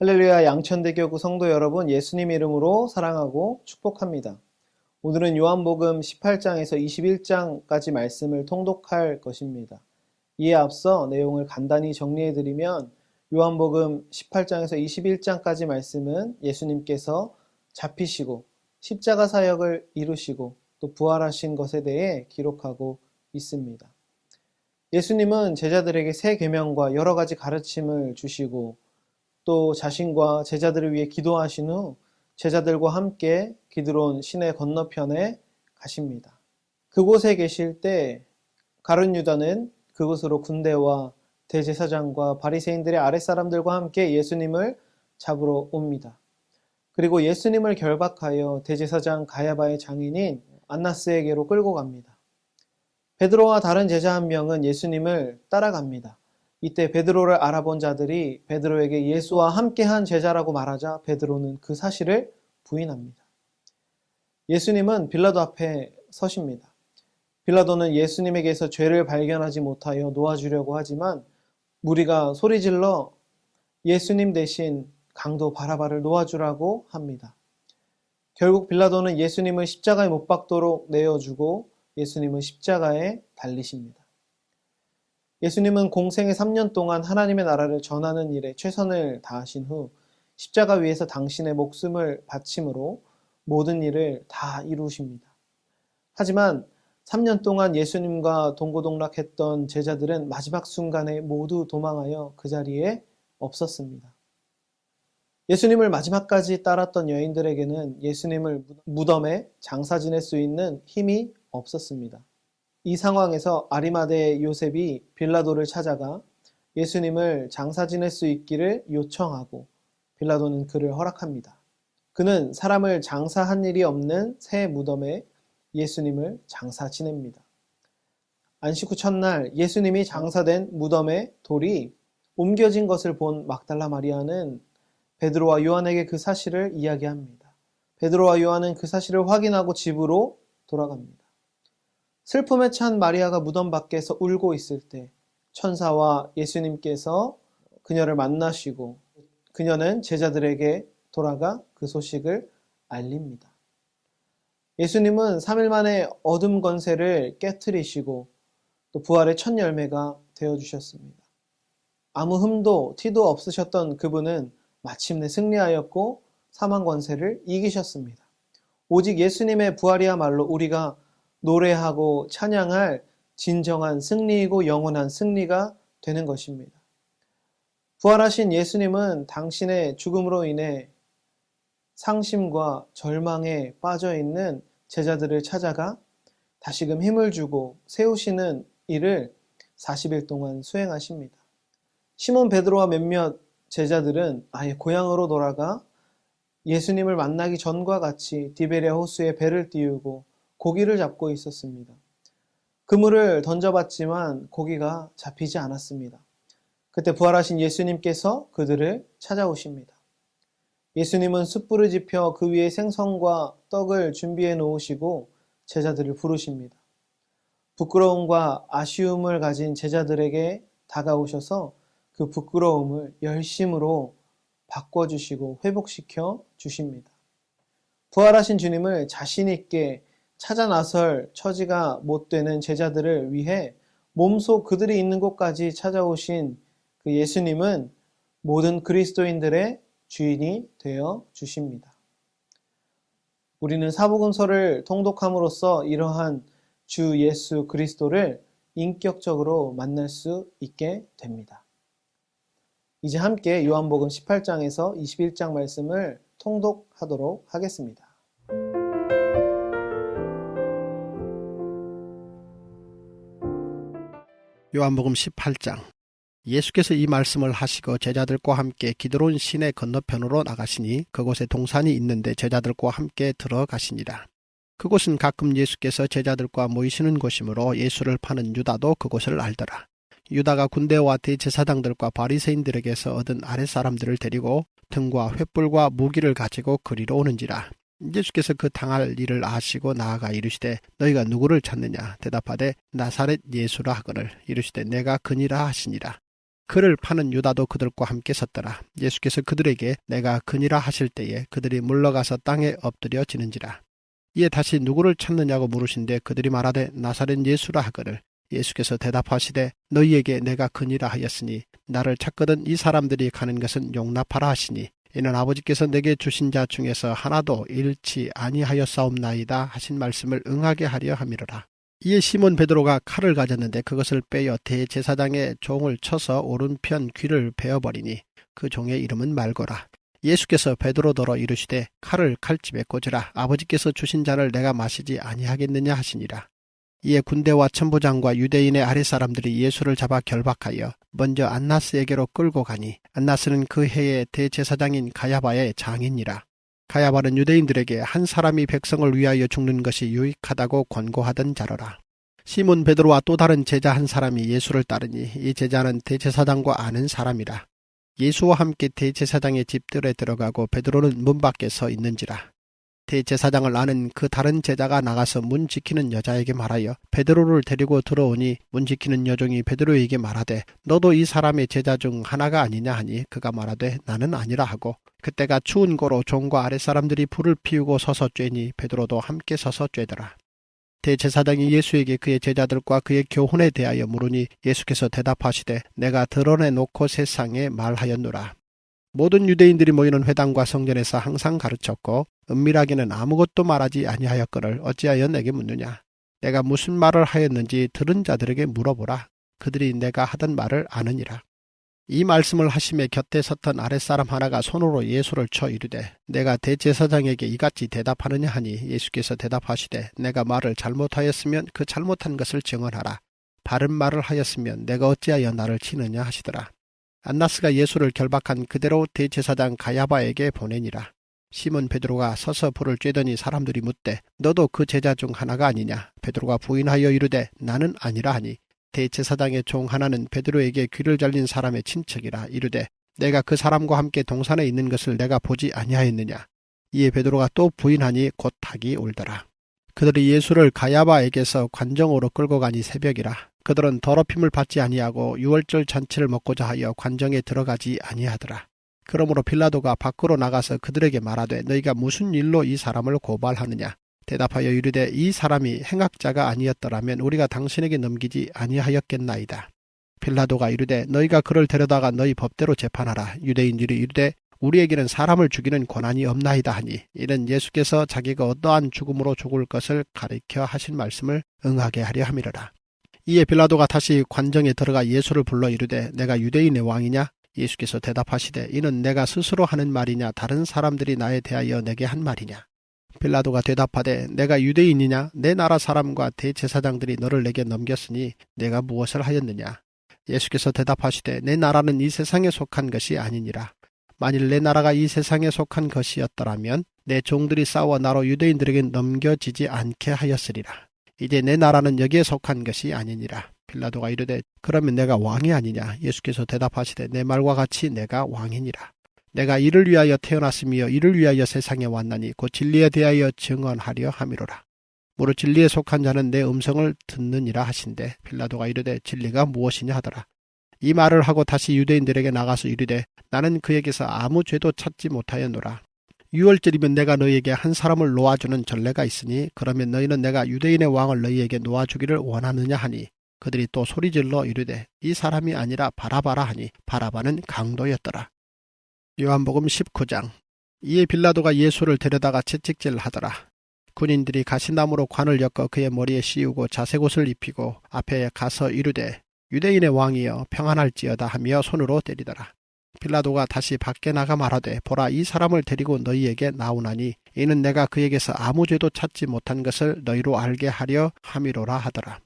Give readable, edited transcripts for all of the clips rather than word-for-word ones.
할렐루야 양천대교구 성도 여러분, 예수님 이름으로 사랑하고 축복합니다. 오늘은 요한복음 18장에서 21장까지 말씀을 통독할 것입니다. 이에 앞서 내용을 간단히 정리해드리면 요한복음 18장에서 21장까지 말씀은 예수님께서 잡히시고 십자가 사역을 이루시고 또 부활하신 것에 대해 기록하고 있습니다. 예수님은 제자들에게 새 계명과 여러 가지 가르침을 주시고 또 자신과 제자들을 위해 기도하신 후 제자들과 함께 기드론 시내 건너편에 가십니다. 그곳에 계실 때 가룟 유다는 그곳으로 군대와 대제사장과 바리새인들의 아랫사람들과 함께 예수님을 잡으러 옵니다. 그리고 예수님을 결박하여 대제사장 가야바의 장인인 안나스에게로 끌고 갑니다. 베드로와 다른 제자 한 명은 예수님을 따라갑니다. 이때 베드로를 알아본 자들이 베드로에게 예수와 함께한 제자라고 말하자 베드로는 그 사실을 부인합니다. 예수님은 빌라도 앞에 서십니다. 빌라도는 예수님에게서 죄를 발견하지 못하여 놓아주려고 하지만 무리가 소리질러 예수님 대신 강도 바라바를 놓아주라고 합니다. 결국 빌라도는 예수님을 십자가에 못 박도록 내어주고 예수님은 십자가에 달리십니다. 예수님은 공생의 3년 동안 하나님의 나라를 전하는 일에 최선을 다하신 후 십자가 위에서 당신의 목숨을 바침으로 모든 일을 다 이루십니다. 하지만 3년 동안 예수님과 동고동락했던 제자들은 마지막 순간에 모두 도망하여 그 자리에 없었습니다. 예수님을 마지막까지 따랐던 여인들에게는 예수님을 무덤에 장사 지낼 수 있는 힘이 없었습니다. 이 상황에서 아리마대의 요셉이 빌라도를 찾아가 예수님을 장사 지낼 수 있기를 요청하고 빌라도는 그를 허락합니다. 그는 사람을 장사한 일이 없는 새 무덤에 예수님을 장사 지냅니다. 안식 후 첫날 예수님이 장사된 무덤의 돌이 옮겨진 것을 본 막달라 마리아는 베드로와 요한에게 그 사실을 이야기합니다. 베드로와 요한은 그 사실을 확인하고 집으로 돌아갑니다. 슬픔에 찬 마리아가 무덤 밖에서 울고 있을 때 천사와 예수님께서 그녀를 만나시고 그녀는 제자들에게 돌아가 그 소식을 알립니다. 예수님은 3일 만에 어둠 권세를 깨트리시고 또 부활의 첫 열매가 되어주셨습니다. 아무 흠도 티도 없으셨던 그분은 마침내 승리하였고 사망 권세를 이기셨습니다. 오직 예수님의 부활이야말로 우리가 노래하고 찬양할 진정한 승리이고 영원한 승리가 되는 것입니다. 부활하신 예수님은 당신의 죽음으로 인해 상심과 절망에 빠져있는 제자들을 찾아가 다시금 힘을 주고 세우시는 일을 40일 동안 수행하십니다. 시몬 베드로와 몇몇 제자들은 아예 고향으로 돌아가 예수님을 만나기 전과 같이 디베랴 호수에 배를 띄우고 고기를 잡고 있었습니다. 그물을 던져봤지만 고기가 잡히지 않았습니다. 그때 부활하신 예수님께서 그들을 찾아오십니다. 예수님은 숯불을 지펴 그 위에 생선과 떡을 준비해 놓으시고 제자들을 부르십니다. 부끄러움과 아쉬움을 가진 제자들에게 다가오셔서 그 부끄러움을 열심으로 바꿔주시고 회복시켜 주십니다. 부활하신 주님을 자신 있게 찾아 나설 처지가 못 되는 제자들을 위해 몸소 그들이 있는 곳까지 찾아오신 그 예수님은 모든 그리스도인들의 주인이 되어 주십니다. 우리는 사복음서를 통독함으로써 이러한 주 예수 그리스도를 인격적으로 만날 수 있게 됩니다. 이제 함께 요한복음 18장에서 21장 말씀을 통독하도록 하겠습니다. 요한복음 18장. 예수께서 이 말씀을 하시고 제자들과 함께 기드론 시내 건너편으로 나가시니 그곳에 동산이 있는데 제자들과 함께 들어가시니라. 그곳은 가끔 예수께서 제자들과 모이시는 곳이므로 예수를 파는 유다도 그곳을 알더라. 유다가 군대와 대제사장들과 바리새인들에게서 얻은 아랫사람들을 데리고 등과 횃불과 무기를 가지고 그리로 오는지라. 예수께서 그 당할 일을 아시고 나아가 이르시되 너희가 누구를 찾느냐 대답하되 나사렛 예수라 하거늘 이르시되 내가 그니라 하시니라. 그를 파는 유다도 그들과 함께 섰더라. 예수께서 그들에게 내가 그니라 하실 때에 그들이 물러가서 땅에 엎드려 지는지라. 이에 다시 누구를 찾느냐고 물으신데 그들이 말하되 나사렛 예수라 하거늘 예수께서 대답하시되 너희에게 내가 그니라 하였으니 나를 찾거든 이 사람들이 가는 것은 용납하라 하시니 이는 아버지께서 내게 주신 자 중에서 하나도 잃지 아니하였사옵나이다 하신 말씀을 응하게 하려 함이로라. 이에 시몬 베드로가 칼을 가졌는데 그것을 빼어 대제사장의 종을 쳐서 오른편 귀를 베어버리니 그 종의 이름은 말고라. 예수께서 베드로더러 이르시되 칼을 칼집에 꽂으라. 아버지께서 주신 잔을 내가 마시지 아니하겠느냐 하시니라. 이에 군대와 천부장과 유대인의 아랫사람들이 예수를 잡아 결박하여 먼저 안나스에게로 끌고 가니 안나스는 그 해의 대제사장인 가야바의 장인이라. 가야바는 유대인들에게 한 사람이 백성을 위하여 죽는 것이 유익하다고 권고하던 자로라. 시몬 베드로와 또 다른 제자 한 사람이 예수를 따르니 이 제자는 대제사장과 아는 사람이라. 예수와 함께 대제사장의 집들에 들어가고 베드로는 문 밖에 서 있는지라. 대제사장을 아는 그 다른 제자가 나가서 문 지키는 여자에게 말하여 베드로를 데리고 들어오니 문 지키는 여종이 베드로에게 말하되 너도 이 사람의 제자 중 하나가 아니냐 하니 그가 말하되 나는 아니라 하고 그때가 추운 고로 종과 아랫사람들이 불을 피우고 서서 쬐니 베드로도 함께 서서 쬐더라. 대제사장이 예수에게 그의 제자들과 그의 교훈에 대하여 물으니 예수께서 대답하시되 내가 드러내놓고 세상에 말하였노라. 모든 유대인들이 모이는 회당과 성전에서 항상 가르쳤고 은밀하게는 아무것도 말하지 아니하였거늘 어찌하여 내게 묻느냐. 내가 무슨 말을 하였는지 들은 자들에게 물어보라. 그들이 내가 하던 말을 아느니라. 이 말씀을 하심에 곁에 섰던 아랫사람 하나가 손으로 예수를 쳐 이르되 내가 대제사장에게 이같이 대답하느냐 하니 예수께서 대답하시되 내가 말을 잘못하였으면 그 잘못한 것을 증언하라. 바른 말을 하였으면 내가 어찌하여 나를 치느냐 하시더라. 안나스가 예수를 결박한 그대로 대제사장 가야바에게 보내니라. 시몬 베드로가 서서 불을 쬐더니 사람들이 묻되 너도 그 제자 중 하나가 아니냐. 베드로가 부인하여 이르되 나는 아니라 하니 대제사장의 종 하나는 베드로에게 귀를 잘린 사람의 친척이라 이르되 내가 그 사람과 함께 동산에 있는 것을 내가 보지 아니하였느냐. 이에 베드로가 또 부인하니 곧 닭이 울더라. 그들이 예수를 가야바에게서 관정으로 끌고 가니 새벽이라. 그들은 더럽힘을 받지 아니하고 유월절 잔치를 먹고자 하여 관정에 들어가지 아니하더라. 그러므로 빌라도가 밖으로 나가서 그들에게 말하되 너희가 무슨 일로 이 사람을 고발하느냐. 대답하여 이르되 이 사람이 행악자가 아니었더라면 우리가 당신에게 넘기지 아니하였겠나이다. 빌라도가 이르되 너희가 그를 데려다가 너희 법대로 재판하라. 유대인들이 이르되 우리에게는 사람을 죽이는 권한이 없나이다 하니 이는 예수께서 자기가 어떠한 죽음으로 죽을 것을 가리켜 하신 말씀을 응하게 하려 함이로라. 이에 빌라도가 다시 관정에 들어가 예수를 불러 이르되 내가 유대인의 왕이냐? 예수께서 대답하시되 이는 내가 스스로 하는 말이냐 다른 사람들이 나에 대하여 내게 한 말이냐? 빌라도가 대답하되 내가 유대인이냐? 내 나라 사람과 대제사장들이 너를 내게 넘겼으니 내가 무엇을 하였느냐? 예수께서 대답하시되 내 나라는 이 세상에 속한 것이 아니니라. 만일 내 나라가 이 세상에 속한 것이었더라면 내 종들이 싸워 나로 유대인들에게 넘겨지지 않게 하였으리라. 이제 내 나라는 여기에 속한 것이 아니니라. 빌라도가 이르되 그러면 내가 왕이 아니냐? 예수께서 대답하시되 내 말과 같이 내가 왕이니라. 내가 이를 위하여 태어났으며 이를 위하여 세상에 왔나니 곧 진리에 대하여 증언하려 함이로라. 무릇 진리에 속한 자는 내 음성을 듣느니라 하신대 빌라도가 이르되 진리가 무엇이냐 하더라. 이 말을 하고 다시 유대인들에게 나가서 이르되 나는 그에게서 아무 죄도 찾지 못하였노라. 유월절이면 내가 너희에게 한 사람을 놓아주는 전례가 있으니 그러면 너희는 내가 유대인의 왕을 너희에게 놓아주기를 원하느냐 하니 그들이 또 소리질러 이르되 이 사람이 아니라 바라바라 하니 바라바는 강도였더라. 요한복음 19장. 이에 빌라도가 예수를 데려다가 채찍질 하더라. 군인들이 가시나무로 관을 엮어 그의 머리에 씌우고 자색옷을 입히고 앞에 가서 이르되 유대인의 왕이여 평안할지어다 하며 손으로 때리더라. 빌라도가 다시 밖에 나가 말하되 보라 이 사람을 데리고 너희에게 나오나니 이는 내가 그에게서 아무 죄도 찾지 못한 것을 너희로 알게 하려 함이로라 하더라.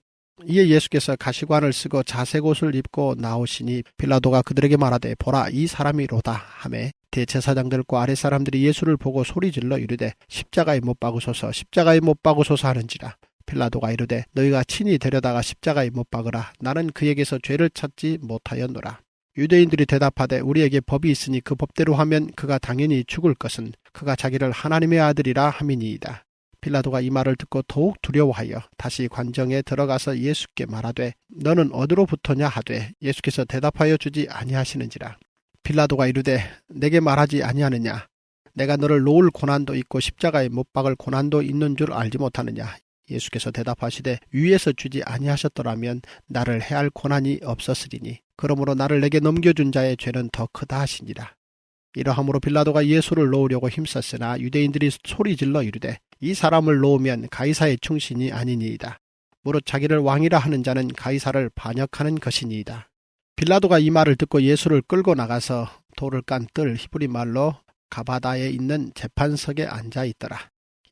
이에 예수께서 가시관을 쓰고 자색옷을 입고 나오시니 빌라도가 그들에게 말하되 보라 이 사람이로다 하매 대제사장들과 아랫사람들이 예수를 보고 소리질러 이르되 십자가에 못 박으소서 십자가에 못 박으소서 하는지라. 빌라도가 이르되 너희가 친히 데려다가 십자가에 못 박으라. 나는 그에게서 죄를 찾지 못하였노라. 유대인들이 대답하되 우리에게 법이 있으니 그 법대로 하면 그가 당연히 죽을 것은 그가 자기를 하나님의 아들이라 함이니이다. 빌라도가 이 말을 듣고 더욱 두려워하여 다시 관정에 들어가서 예수께 말하되 너는 어디로부터냐 하되 예수께서 대답하여 주지 아니하시는지라. 빌라도가 이르되 내게 말하지 아니하느냐? 내가 너를 놓을 고난도 있고 십자가에 못 박을 고난도 있는 줄 알지 못하느냐? 예수께서 대답하시되 위에서 주지 아니하셨더라면 나를 해할 고난이 없었으리니 그러므로 나를 내게 넘겨준 자의 죄는 더 크다 하시니라. 이러함으로 빌라도가 예수를 놓으려고 힘썼으나 유대인들이 소리질러 이르되 이 사람을 놓으면 가이사의 충신이 아니니이다. 무릇 자기를 왕이라 하는 자는 가이사를 반역하는 것이니이다. 빌라도가 이 말을 듣고 예수를 끌고 나가서 돌을 깐 뜰 히브리 말로 가바다에 있는 재판석에 앉아 있더라.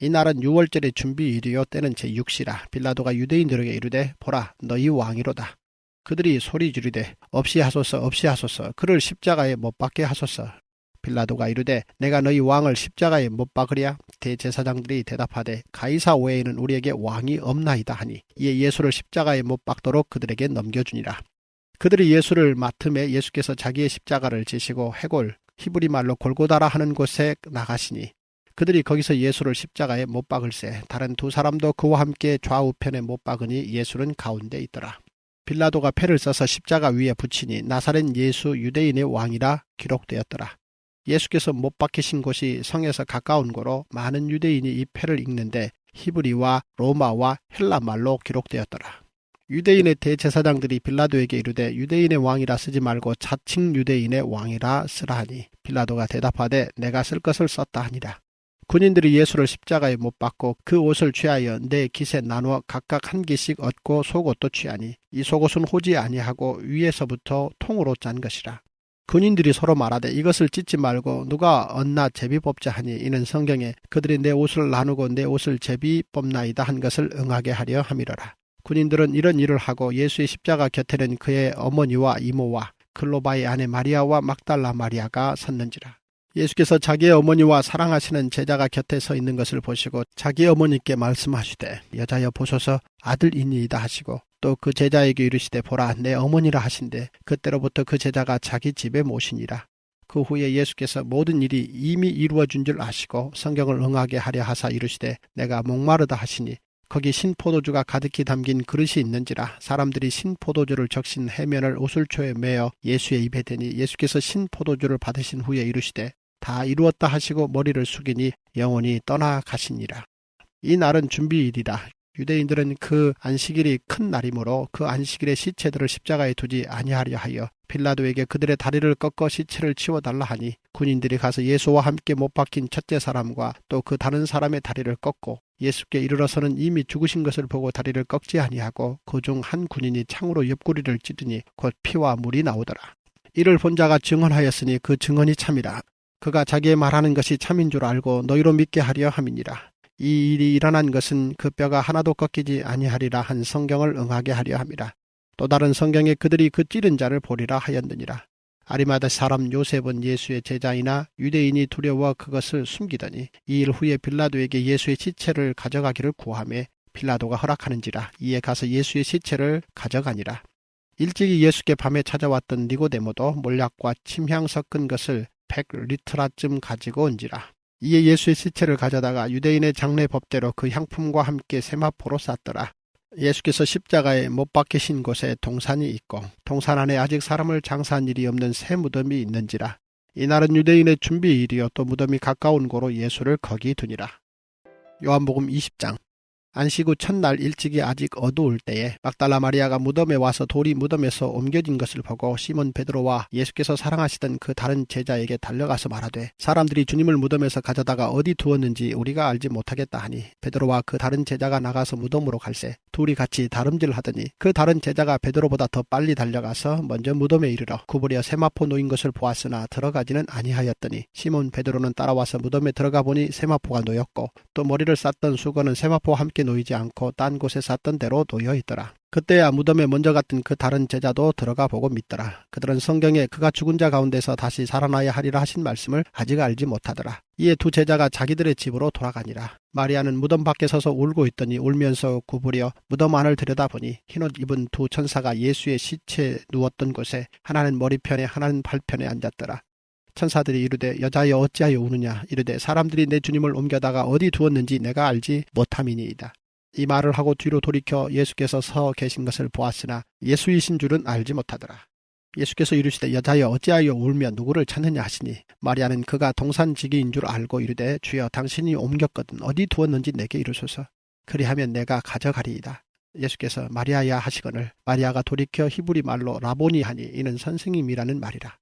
이날은 유월절의 준비일이요 때는 제6시라. 빌라도가 유대인들에게 이르되 보라 너희 왕이로다. 그들이 소리 지르되 없이 하소서 없이 하소서 그를 십자가에 못 박게 하소서. 빌라도가 이르되 내가 너희 왕을 십자가에 못 박으랴? 대제사장들이 대답하되 가이사 외에는 우리에게 왕이 없나이다 하니 이에 예수를 십자가에 못 박도록 그들에게 넘겨주니라. 그들이 예수를 맡음에 예수께서 자기의 십자가를 지시고 해골 히브리 말로 골고다라 하는 곳에 나가시니 그들이 거기서 예수를 십자가에 못 박을새 다른 두 사람도 그와 함께 좌우편에 못 박으니 예수는 가운데 있더라. 빌라도가 패를 써서 십자가 위에 붙이니 나사렛 예수 유대인의 왕이라 기록되었더라. 예수께서 못 박히신 곳이 성에서 가까운 고로 많은 유대인이 이 패를 읽는데 히브리와 로마와 헬라 말로 기록되었더라. 유대인의 대제사장들이 빌라도에게 이르되 유대인의 왕이라 쓰지 말고 자칭 유대인의 왕이라 쓰라 하니 빌라도가 대답하되 내가 쓸 것을 썼다 하니라. 군인들이 예수를 십자가에 못 박고 그 옷을 취하여 네 깃에 나누어 각각 한 깃씩 얻고 속옷도 취하니 이 속옷은 호지 아니하고 위에서부터 통으로 짠 것이라. 군인들이 서로 말하되 이것을 찢지 말고 누가 얻나 제비 뽑자 하니 이는 성경에 그들이 내 옷을 나누고 내 옷을 제비 뽑나이다 한 것을 응하게 하려 함이로라. 군인들은 이런 일을 하고 예수의 십자가 곁에는 그의 어머니와 이모와 클로바의 아내 마리아와 막달라 마리아가 섰는지라. 예수께서 자기의 어머니와 사랑하시는 제자가 곁에 서 있는 것을 보시고 자기 어머니께 말씀하시되 여자여 보소서 아들이니이다 하시고 또 그 제자에게 이르시되 보라 내 어머니라 하신대 그때로부터 그 제자가 자기 집에 모시니라. 그 후에 예수께서 모든 일이 이미 이루어진 줄 아시고 성경을 응하게 하려 하사 이르시되 내가 목마르다 하시니 거기 신포도주가 가득히 담긴 그릇이 있는지라. 사람들이 신포도주를 적신 해면을 오술초에 매어 예수의 입에 대니 예수께서 신포도주를 받으신 후에 이르시되 다 이루었다 하시고 머리를 숙이니 영원히 떠나가시니라. 이 날은 준비일이라. 유대인들은 그 안식일이 큰 날이므로 그 안식일에 시체들을 십자가에 두지 아니하려 하여 빌라도에게 그들의 다리를 꺾어 시체를 치워달라 하니 군인들이 가서 예수와 함께 못 박힌 첫째 사람과 또 그 다른 사람의 다리를 꺾고 예수께 이르러서는 이미 죽으신 것을 보고 다리를 꺾지 아니하고 그 중 한 군인이 창으로 옆구리를 찌르니 곧 피와 물이 나오더라. 이를 본 자가 증언하였으니 그 증언이 참이라. 그가 자기의 말하는 것이 참인 줄 알고 너희로 믿게 하려 함이니라. 이 일이 일어난 것은 그 뼈가 하나도 꺾이지 아니하리라 한 성경을 응하게 하려 함이라. 또 다른 성경에 그들이 그 찌른 자를 보리라 하였느니라. 아리마다 사람 요셉은 예수의 제자이나 유대인이 두려워 그것을 숨기더니 이 일 후에 빌라도에게 예수의 시체를 가져가기를 구하매 빌라도가 허락하는지라. 이에 가서 예수의 시체를 가져가니라. 일찍이 예수께 밤에 찾아왔던 니고데모도 몰약과 침향 섞은 것을 100리트라쯤 가지고 온지라. 이에 예수의 시체를 가져다가 유대인의 장례 법대로 그 향품과 함께 세마포로 쌌더라. 예수께서 십자가에 못 박히신 곳에 동산이 있고 동산 안에 아직 사람을 장사한 일이 없는 새 무덤이 있는지라. 이날은 유대인의 준비일이요 또 무덤이 가까운 고로 예수를 거기 두니라. 요한복음 20장. 안식 후 첫날 일찍이 아직 어두울 때에 막달라 마리아가 무덤에 와서 돌이 무덤에서 옮겨진 것을 보고 시몬 베드로와 예수께서 사랑하시던 그 다른 제자에게 달려가서 말하되 사람들이 주님을 무덤에서 가져다가 어디 두었는지 우리가 알지 못하겠다 하니 베드로와 그 다른 제자가 나가서 무덤으로 갈새 둘이 같이 다름질하더니 그 다른 제자가 베드로보다 더 빨리 달려가서 먼저 무덤에 이르러 구부려 세마포 놓인 것을 보았으나 들어가지는 아니하였더니 시몬 베드로는 따라와서 무덤에 들어가 보니 세마포가 놓였고 또 머리를 쌌던 수건은 세마포와 함께 놓이지 않고 딴 곳에 쌌던 대로 놓여 있더라. 그때야 무덤에 먼저 갔던 그 다른 제자도 들어가 보고 믿더라. 그들은 성경에 그가 죽은 자 가운데서 다시 살아나야 하리라 하신 말씀을 아직 알지 못하더라. 이에 두 제자가 자기들의 집으로 돌아가니라. 마리아는 무덤 밖에 서서 울고 있더니 울면서 구부려 무덤 안을 들여다보니 흰옷 입은 두 천사가 예수의 시체 누웠던 곳에 하나는 머리편에 하나는 발편에 앉았더라. 천사들이 이르되 여자여 어찌하여 우느냐 이르되 사람들이 내 주님을 옮겨다가 어디 두었는지 내가 알지 못함이니이다. 이 말을 하고 뒤로 돌이켜 예수께서 서 계신 것을 보았으나 예수이신 줄은 알지 못하더라. 예수께서 이르시되 여자여 어찌하여 울며 누구를 찾느냐 하시니 마리아는 그가 동산지기인 줄 알고 이르되 주여 당신이 옮겼거든 어디 두었는지 내게 이르소서. 그리하면 내가 가져가리이다. 예수께서 마리아야 하시거늘 마리아가 돌이켜 히브리 말로 라보니 하니 이는 선생님이라는 말이라.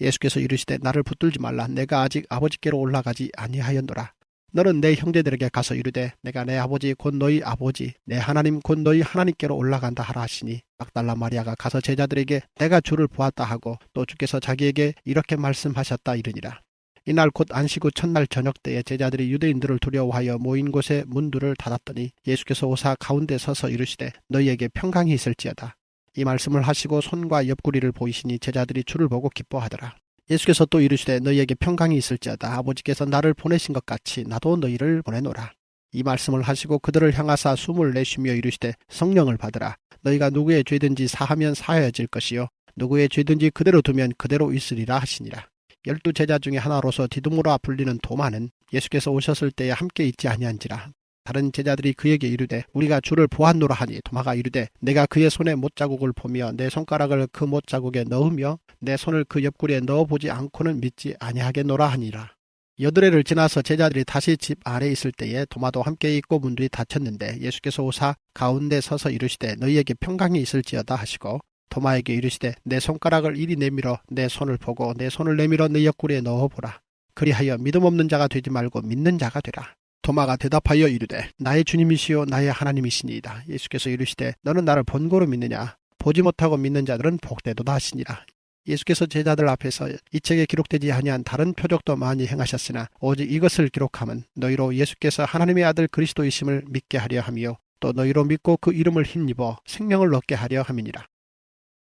예수께서 이르시되 나를 붙들지 말라. 내가 아직 아버지께로 올라가지 아니하였노라. 너는 내 형제들에게 가서 이르되 내가 내 아버지 곧 너희 아버지 내 하나님 곧 너희 하나님께로 올라간다 하라 하시니 막달라 마리아가 가서 제자들에게 내가 주를 보았다 하고 또 주께서 자기에게 이렇게 말씀하셨다 이르니라. 이날 곧 안식 후 첫날 저녁 때에 제자들이 유대인들을 두려워하여 모인 곳에 문들을 닫았더니 예수께서 오사 가운데 서서 이르시되 너희에게 평강이 있을지어다. 이 말씀을 하시고 손과 옆구리를 보이시니 제자들이 주를 보고 기뻐하더라. 예수께서 또 이르시되 너희에게 평강이 있을지어다. 아버지께서 나를 보내신 것 같이 나도 너희를 보내노라. 이 말씀을 하시고 그들을 향하사 숨을 내쉬며 이르시되 성령을 받으라. 너희가 누구의 죄든지 사하면 사하여질 것이요 누구의 죄든지 그대로 두면 그대로 있으리라 하시니라. 12 제자 중에 하나로서 디두모라 불리는 도마는 예수께서 오셨을 때에 함께 있지 아니한지라. 다른 제자들이 그에게 이르되 우리가 주를 보았노라 하니 도마가 이르되 내가 그의 손에 못자국을 보며 내 손가락을 그 못자국에 넣으며 내 손을 그 옆구리에 넣어보지 않고는 믿지 아니하겠노라 하니라. 여드레를 지나서 제자들이 다시 집 안에 있을 때에 도마도 함께 있고 문들이 닫혔는데 예수께서 오사 가운데 서서 이르시되 너희에게 평강이 있을지어다 하시고 도마에게 이르시되 내 손가락을 이리 내밀어 내 손을 보고 내 손을 내밀어 내 옆구리에 넣어보라. 그리하여 믿음 없는 자가 되지 말고 믿는 자가 되라. 도마가 대답하여 이르되 나의 주님이시요 나의 하나님이시니이다. 예수께서 이르시되 너는 나를 본고로 믿느냐. 보지 못하고 믿는 자들은 복되도다 하시니라. 예수께서 제자들 앞에서 이 책에 기록되지 아니한 다른 표적도 많이 행하셨으나 오직 이것을 기록함은 너희로 예수께서 하나님의 아들 그리스도이심을 믿게 하려 함이요 또 너희로 믿고 그 이름을 힘입어 생명을 얻게 하려 함이니라.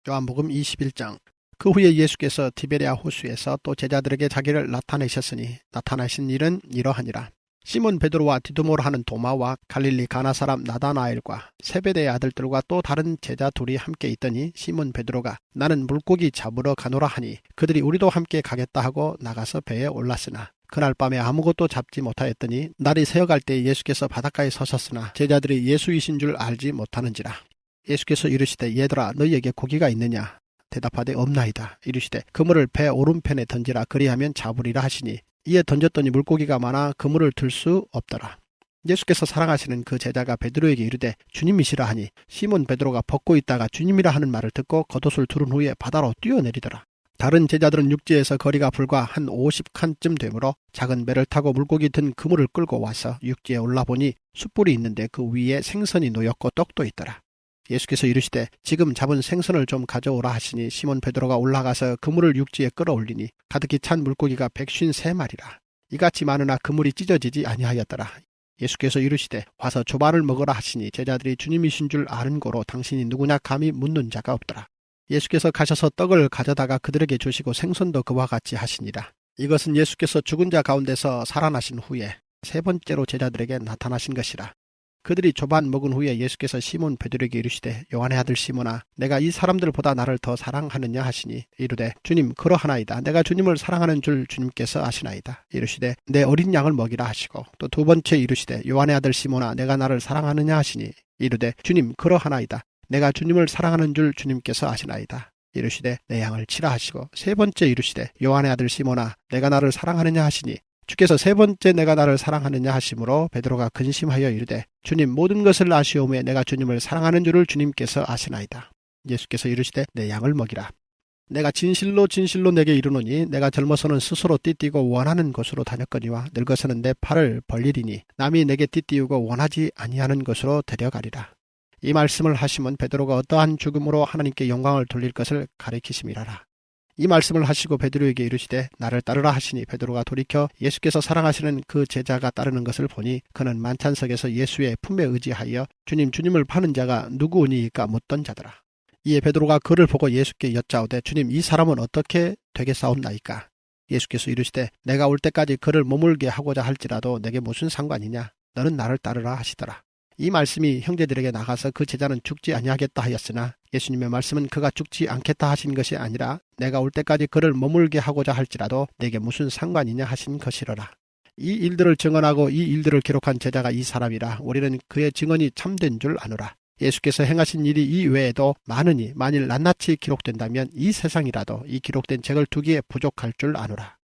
요한복음 21장. 그 후에 예수께서 디베랴 호수에서 또 제자들에게 자기를 나타내셨으니 나타나신 일은 이러하니라. 시몬 베드로와 디두모라 하는 도마와 갈릴리 가나 사람 나다나엘과 세베대의 아들들과 또 다른 제자 둘이 함께 있더니 시몬 베드로가 나는 물고기 잡으러 가노라 하니 그들이 우리도 함께 가겠다 하고 나가서 배에 올랐으나 그날 밤에 아무것도 잡지 못하였더니 날이 새어갈 때 예수께서 바닷가에 서셨으나 제자들이 예수이신 줄 알지 못하는지라. 예수께서 이르시되 얘들아 너희에게 고기가 있느냐. 대답하되 없나이다. 이르시되 그물을 배 오른편에 던지라. 그리하면 잡으리라 하시니 이에 던졌더니 물고기가 많아 그물을 들 수 없더라. 예수께서 사랑하시는 그 제자가 베드로에게 이르되 주님이시라 하니 시몬 베드로가 벗고 있다가 주님이라 하는 말을 듣고 겉옷을 두른 후에 바다로 뛰어내리더라. 다른 제자들은 육지에서 거리가 불과 한 50칸쯤 되므로 작은 배를 타고 물고기 든 그물을 끌고 와서 육지에 올라보니 숯불이 있는데 그 위에 생선이 놓였고 떡도 있더라. 예수께서 이르시되 지금 잡은 생선을 좀 가져오라 하시니 시몬 베드로가 올라가서 그물을 육지에 끌어올리니 가득히 찬 물고기가 153마리라. 이같이 많으나 그물이 찢어지지 아니하였더라. 예수께서 이르시되 와서 조반을 먹으라 하시니 제자들이 주님이신 줄 아는 고로 당신이 누구냐 감히 묻는 자가 없더라. 예수께서 가셔서 떡을 가져다가 그들에게 주시고 생선도 그와 같이 하시니라. 이것은 예수께서 죽은 자 가운데서 살아나신 후에 세 번째로 제자들에게 나타나신 것이라. 그들이 조반 먹은 후에 예수께서 시몬 베드로에게 이르시되 요한의 아들 시몬아 내가 이 사람들보다 나를 더 사랑하느냐 하시니 이르되 주님 그러하나이다. 내가 주님을 사랑하는 줄 주님께서 아시나이다. 이르시되 내 어린 양을 먹이라 하시고 또 두 번째 이르시되 요한의 아들 시몬아 내가 나를 사랑하느냐 하시니 이르되 주님 그러하나이다. 내가 주님을 사랑하는 줄 주님께서 아시나이다. 이르시되 내 양을 치라 하시고 세 번째 이르시되 요한의 아들 시몬아 내가 나를 사랑하느냐 하시니 주께서 세 번째 내가 나를 사랑하느냐 하심으로 베드로가 근심하여 이르되 주님 모든 것을 아시오매 내가 주님을 사랑하는 줄을 주님께서 아시나이다. 예수께서 이르시되 내 양을 먹이라. 내가 진실로 진실로 내게 이르노니 내가 젊어서는 스스로 띠띠고 원하는 곳으로 다녔거니와 늙어서는 내 팔을 벌리리니 남이 내게 띠띠우고 원하지 아니하는 곳으로 데려가리라. 이 말씀을 하시면 베드로가 어떠한 죽음으로 하나님께 영광을 돌릴 것을 가리키심이라라. 이 말씀을 하시고 베드로에게 이르시되 나를 따르라 하시니 베드로가 돌이켜 예수께서 사랑하시는 그 제자가 따르는 것을 보니 그는 만찬석에서 예수의 품에 의지하여 주님을 파는 자가 누구니이까 묻던 자더라. 이에 베드로가 그를 보고 예수께 여짜오되 주님 이 사람은 어떻게 되겠사옵나이까. 예수께서 이르시되 내가 올 때까지 그를 머물게 하고자 할지라도 내게 무슨 상관이냐. 너는 나를 따르라 하시더라. 이 말씀이 형제들에게 나가서 그 제자는 죽지 아니하겠다 하였으나 예수님의 말씀은 그가 죽지 않겠다 하신 것이 아니라 내가 올 때까지 그를 머물게 하고자 할지라도 내게 무슨 상관이냐 하신 것이로라. 이 일들을 증언하고 이 일들을 기록한 제자가 이 사람이라 우리는 그의 증언이 참된 줄 아노라. 예수께서 행하신 일이 이 외에도 많으니 만일 낱낱이 기록된다면 이 세상이라도 이 기록된 책을 두기에 부족할 줄 아노라.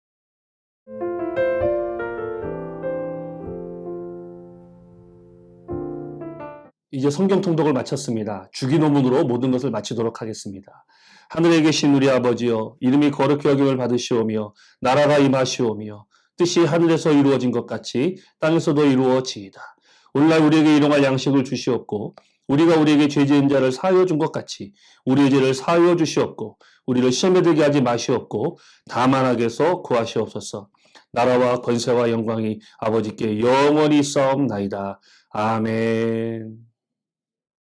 이제 성경 통독을 마쳤습니다. 주기도문으로 모든 것을 마치도록 하겠습니다. 하늘에 계신 우리 아버지여, 이름이 거룩히 여김을 받으시오며 나라가 임하시오며 뜻이 하늘에서 이루어진 것 같이 땅에서도 이루어지이다. 오늘날 우리에게 일용할 양식을 주시옵고 우리가 우리에게 죄 지은 자를 사하여 준 것 같이 우리의 죄를 사하여 주시옵고 우리를 시험에 들게 하지 마시옵고 다만 악에서 구하시옵소서. 나라와 권세와 영광이 아버지께 영원히 있사옵나이다. 아멘.